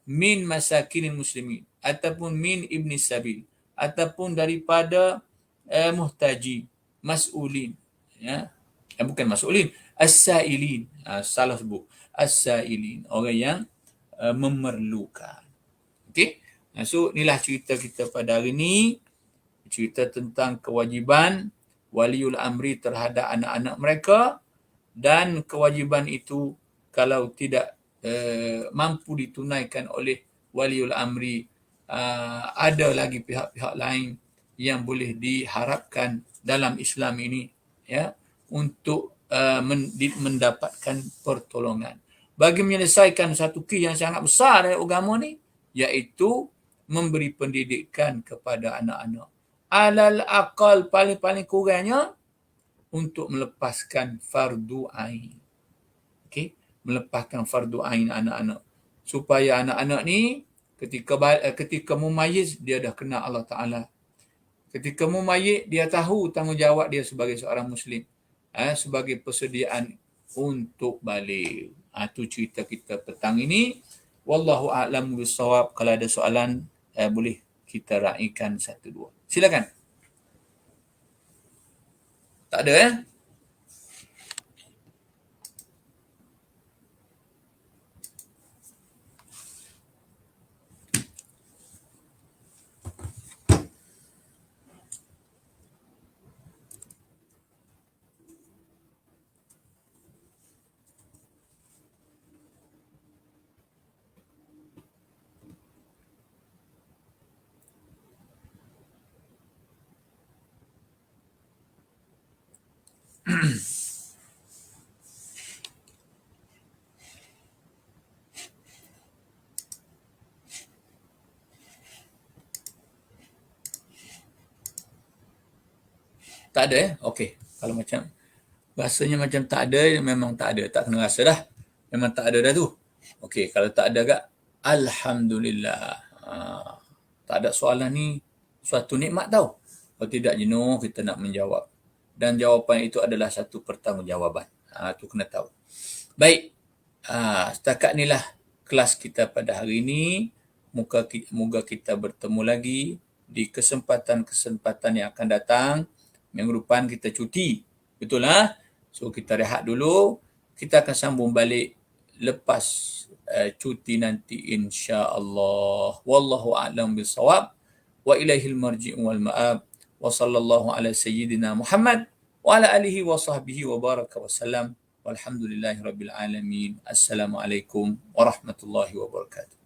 Min masakinil muslimin ataupun min ibni sabil ataupun daripada muhtaji, mas'ulin, ya. Bukan mas'ulin, as-sa'ilin. Salah sebut. As-sa'ilin, orang yang memerlukan. Okey. So inilah cerita kita pada hari ini. Cerita tentang kewajiban waliul amri terhadap anak-anak mereka, dan kewajiban itu kalau tidak mampu ditunaikan oleh waliul amri, ada lagi pihak-pihak lain yang boleh diharapkan dalam Islam ini, ya, untuk mendapatkan pertolongan bagi menyelesaikan satu kes yang sangat besar dari agama ni, iaitu memberi pendidikan kepada anak-anak. Alal aqal, paling-paling kurangnya untuk melepaskan fardu ain. Okey, melepaskan fardu ain anak-anak, supaya anak-anak ni ketika mumayyiz dia dah kenal Allah Taala. Ketika mumayyiz dia tahu tanggungjawab dia sebagai seorang muslim, sebagai persediaan untuk balik. Itu cerita kita petang ini. Wallahu a'lam bissawab. Kalau ada soalan boleh kita raikan satu dua. Silakan. Tak ada Tak ada Okey. Kalau macam rasanya macam tak ada, memang tak ada. Tak kena rasa dah. Memang tak ada dah tu. Okey, kalau tak ada kak, alhamdulillah. Tak ada soalan ni suatu nikmat tau. Kalau tidak jenuh kita nak menjawab. Dan jawapan itu adalah satu pertanggungjawaban. Tu kena tahu. Baik. Setakat inilah kelas kita pada hari ini. Moga kita bertemu lagi di kesempatan-kesempatan yang akan datang. Minggu depan kita cuti. Betul lah. So kita rehat dulu. Kita akan sambung balik lepas cuti nanti insya-Allah. Wallahu a'lam bissawab. Wa ilaihil marji'u wal ma'ab. Wa sallallahu ala sayyidina Muhammad wa ala alihi wa sahbihi wa baraka wa sallam. Walhamdulillahi rabbil alamin. Assalamualaikum warahmatullahi wabarakatuh.